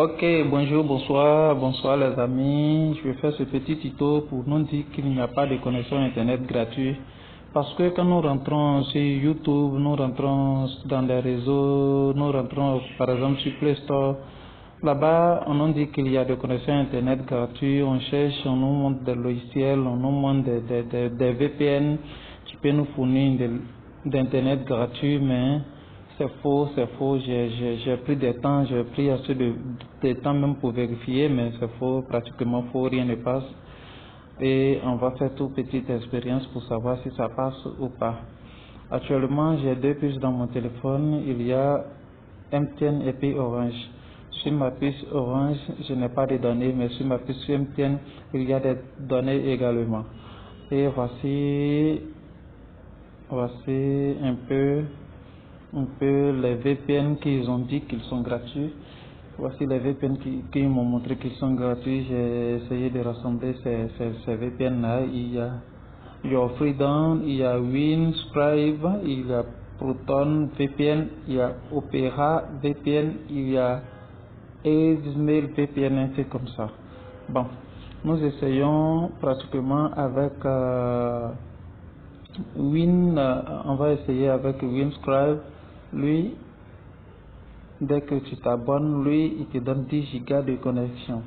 Ok, bonjour, bonsoir les amis. Je vais faire ce petit tuto pour nous dire qu'il n'y a pas de connexion internet gratuite. Parce que quand nous rentrons sur YouTube, nous rentrons dans les réseaux, nous rentrons par exemple sur Play Store. Là-bas, on nous dit qu'il y a des connexions internet gratuites. On cherche, on nous montre des logiciels, on nous montre des VPN qui peuvent nous fournir d'internet gratuit, mais c'est faux. J'ai pris des temps, j'ai pris assez de temps même pour vérifier, mais c'est faux, pratiquement faux, rien ne passe. Et on va faire toute petite expérience pour savoir si ça passe ou pas. Actuellement, j'ai deux puces dans mon téléphone. Il y a MTN et puis Orange. Sur ma puce Orange, je n'ai pas de données, mais sur ma puce MTN, il y a des données également. Et voici un peu les VPN qu'ils ont dit qu'ils sont gratuits. Voici les VPN qui m'ont montré qu'ils sont gratuits. J'ai essayé de rassembler ces VPN-là. Il y a Freedom, il y a Winscribe, il y a Proton VPN, il y a Opera VPN, il y a Mail VPN, un truc comme ça. Bon, nous essayons pratiquement avec on va essayer avec Winscribe. Lui, dès que tu t'abonnes, lui, il te donne 10 gigas de connexion.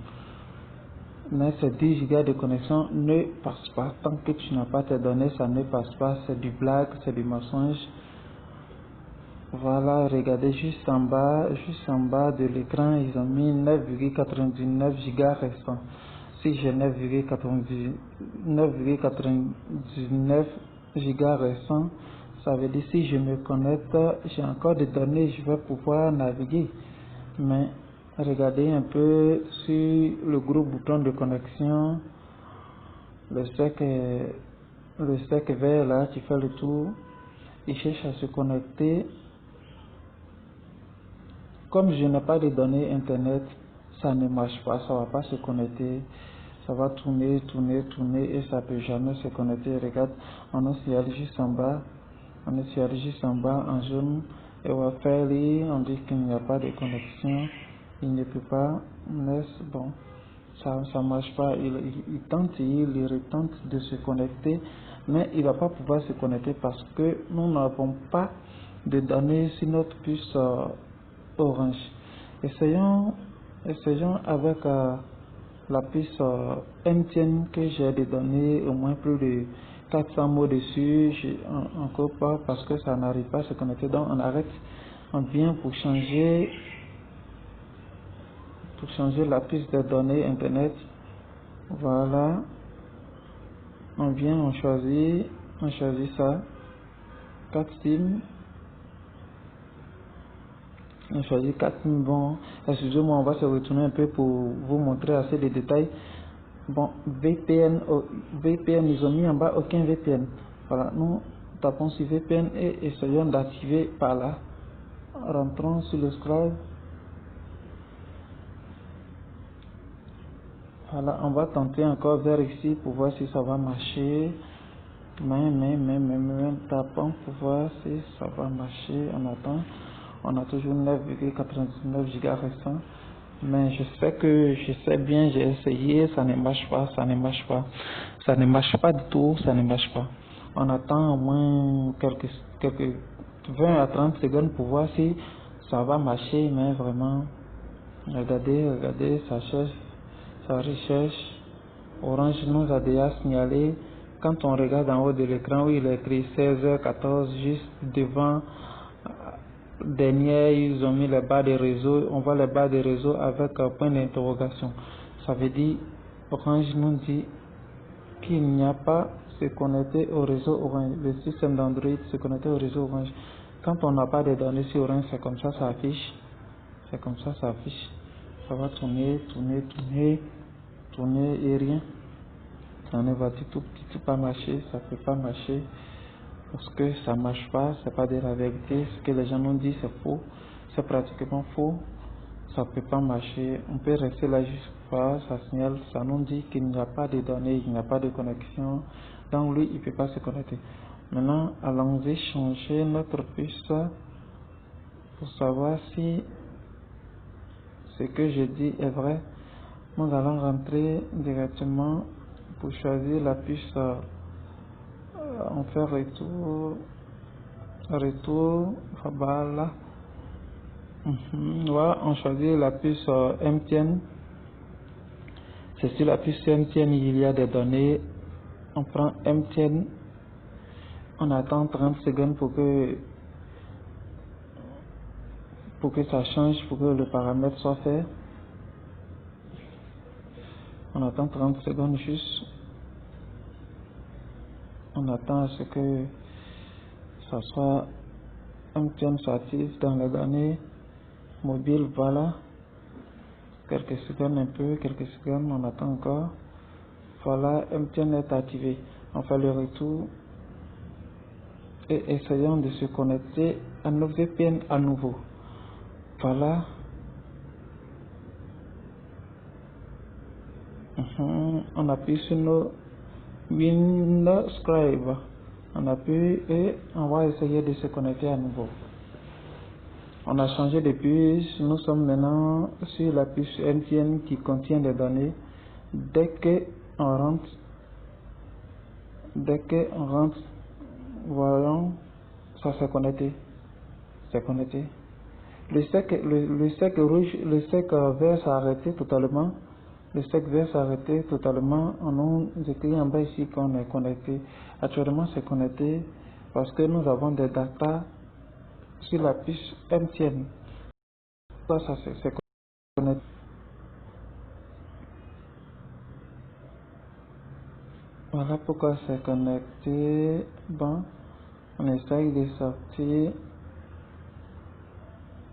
Mais ces 10 gigas de connexion ne passent pas. Tant que tu n'as pas tes données, ça ne passe pas. C'est du blague, c'est du mensonge. Voilà, regardez juste en bas de l'écran, ils ont mis 9,99 gigas restants. Si j'ai 9,99 gigas restants, ça veut dire si je me connecte, j'ai encore des données, je vais pouvoir naviguer. Mais regardez un peu sur le gros bouton de connexion, le cercle vert là qui fait le tour, il cherche à se connecter. Comme je n'ai pas de données internet, ça ne marche pas, ça ne va pas se connecter. Ça va tourner et ça ne peut jamais se connecter. Regarde, on est sur juste en bas, en jaune, et on va faire on dit qu'il n'y a pas de connexion, il ne peut pas, mais bon, ça ne marche pas. Il tente, il retente de se connecter, mais il ne va pas pouvoir se connecter parce que nous n'avons pas de données sur notre puce Orange. Essayons avec la puce MTN que j'ai des données, au moins plus de 400 mots dessus. Encore pas parce que ça n'arrive pas à se connecter. Donc on arrête, on vient pour changer la puce de données internet. Voilà, on vient, on choisit ça, 4 SIM. On choisit 4000. Bon, excusez-moi, on va se retourner un peu pour vous montrer assez de détails. Bon, VPN, ils ont mis en bas aucun VPN. Voilà, nous tapons sur VPN et essayons d'activer par là. Rentrons sur le scroll. Voilà, on va tenter encore vers ici pour voir si ça va marcher. Mais, tapons pour voir si ça va marcher. On attend. On a toujours 9,99 gigas restants. Mais je sais bien, j'ai essayé, ça ne marche pas. Ça ne marche pas du tout, ça ne marche pas. On attend au moins quelques 20 à 30 secondes pour voir si ça va marcher, mais vraiment, regardez, ça cherche, ça recherche. Orange nous a déjà signalé, quand on regarde en haut de l'écran où il est écrit 16h14, juste devant dernier, ils ont mis les barres de réseau. On voit les barres de réseau avec un point d'interrogation. Ça veut dire, Orange nous dit qu'il n'y a pas se connecter au réseau Orange. Le système d'Android se connecter au réseau Orange. Quand on n'a pas de données sur Orange, c'est comme ça, ça affiche. C'est comme ça, ça affiche. Ça va tourner et rien. Ça ne va tout pas marcher, ça peut pas marcher. Parce que ça marche pas, c'est pas de la vérité. Ce que les gens nous disent, c'est faux. C'est pratiquement faux. Ça peut pas marcher. On peut rester là juste pas, ça signale, ça nous dit qu'il n'y a pas de données, il n'y a pas de connexion. Donc lui, il peut pas se connecter. Maintenant, allons-y changer notre puce pour savoir si ce que je dis est vrai, nous allons rentrer directement pour choisir la puce. On fait retour, voilà. Voilà, on choisit la puce MTN. C'est sur la puce MTN, il y a des données. On prend MTN, on attend 30 secondes pour que ça change, pour que le paramètre soit fait. On attend 30 secondes juste. On attend à ce que ça soit MTN s'active dans les données mobiles. Voilà. Quelques secondes, un peu, quelques secondes, on attend encore. Voilà, MTN est activé. On fait le retour et essayons de se connecter à nos VPN à nouveau. Voilà. On appuie sur nos Windows Scribe. On appuie et on va essayer de se connecter à nouveau. On a changé de puce. Nous sommes maintenant sur la puce MTN qui contient des données. Dès que on rentre, voyons, ça s'est connecté. C'est connecté. Le sec rouge, le sec vert s'est arrêté totalement. Le sec vert s'est arrêté totalement. On a écrit en bas ici qu'on est connecté. Actuellement, c'est connecté parce que nous avons des datas sur la puce MTN. Ça c'est connecté. Voilà pourquoi c'est connecté. Bon, on essaye de sortir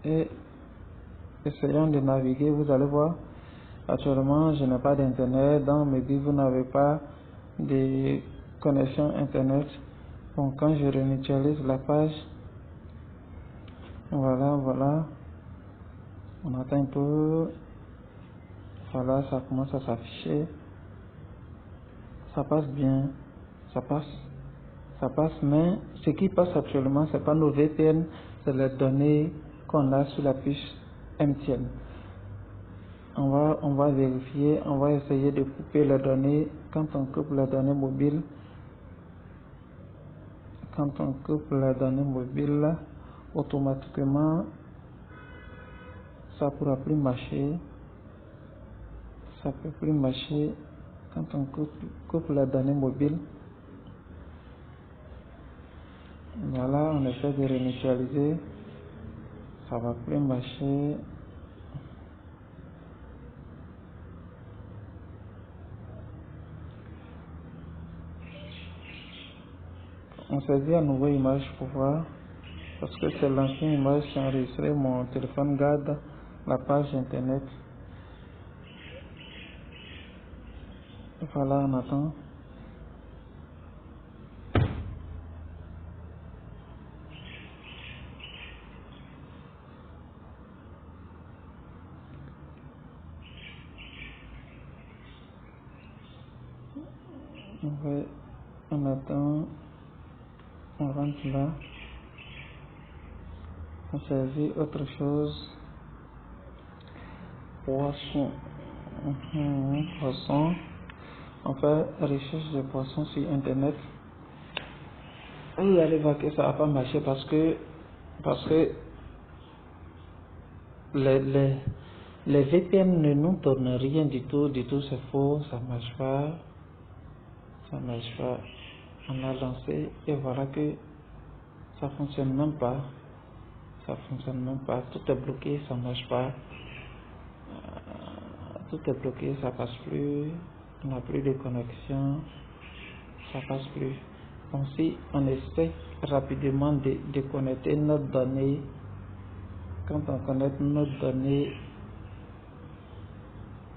et essayons de naviguer. Vous allez voir. Actuellement, je n'ai pas d'internet, donc me dit vous n'avez pas de connexion internet. Bon, quand je réinitialise la page, voilà, on attend un peu, voilà, ça commence à s'afficher, ça passe bien, ça passe, mais ce qui passe actuellement, c'est pas nos VPN, c'est les données qu'on a sur la fiche MTN. On va vérifier, on va essayer de couper les données. Quand on coupe les données mobiles, là, automatiquement, ça pourra plus marcher. Ça peut plus marcher quand on coupe les données mobiles. Voilà, on essaie de réinitialiser. Ça va plus marcher. On saisit à nouveau image pour voir. Parce que c'est l'ancienne image qui est enregistrée. Mon téléphone garde la page internet. Voilà, on attend. On attend. On rentre là. On saisit autre chose. Poisson. Poisson. On fait recherche de poissons sur internet. Vous allez voir que ça va pas marcher parce que les VPN ne nous donnent rien du tout, c'est faux, ça marche pas. On a lancé et voilà que ça fonctionne même pas. Tout est bloqué, ça marche pas. Tout est bloqué, ça passe plus. On n'a plus de connexion, ça passe plus. Donc si on essaie rapidement de connecter notre donnée, quand on connecte notre donnée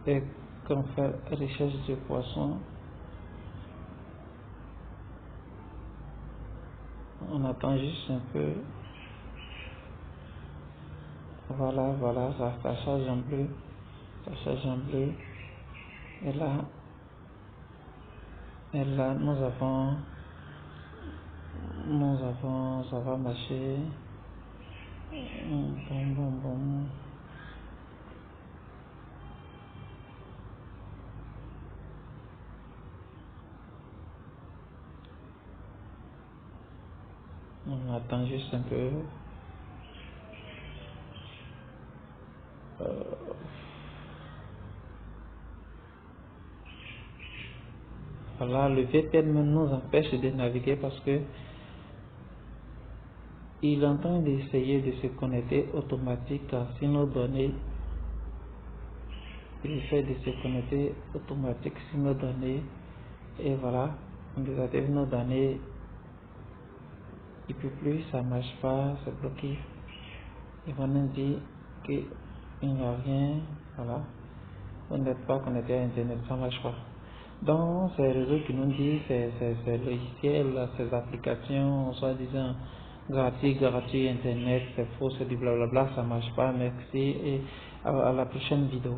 et qu'on fait recherche de poissons, on attend juste un peu. Voilà, ça change en bleu. Et là, nous avons, ça va marcher. Bon. On attend juste un peu. Euh, voilà, le VPN nous empêche de naviguer parce que il est en train d'essayer de se connecter automatique sur nos données. Il essaie de se connecter automatique sur nos données. Et voilà, on désactive nos données. Il ne peut plus, ça ne marche pas, c'est bloqué. Ils vont nous dire qu'il n'y a rien. Voilà, vous n'êtes pas connecté à Internet, ça ne marche pas. Donc, ces réseaux qui nous disent, ces logiciels, ces applications, soi-disant gratuit, Internet, c'est faux, c'est du blablabla, ça marche pas, merci, et à la prochaine vidéo.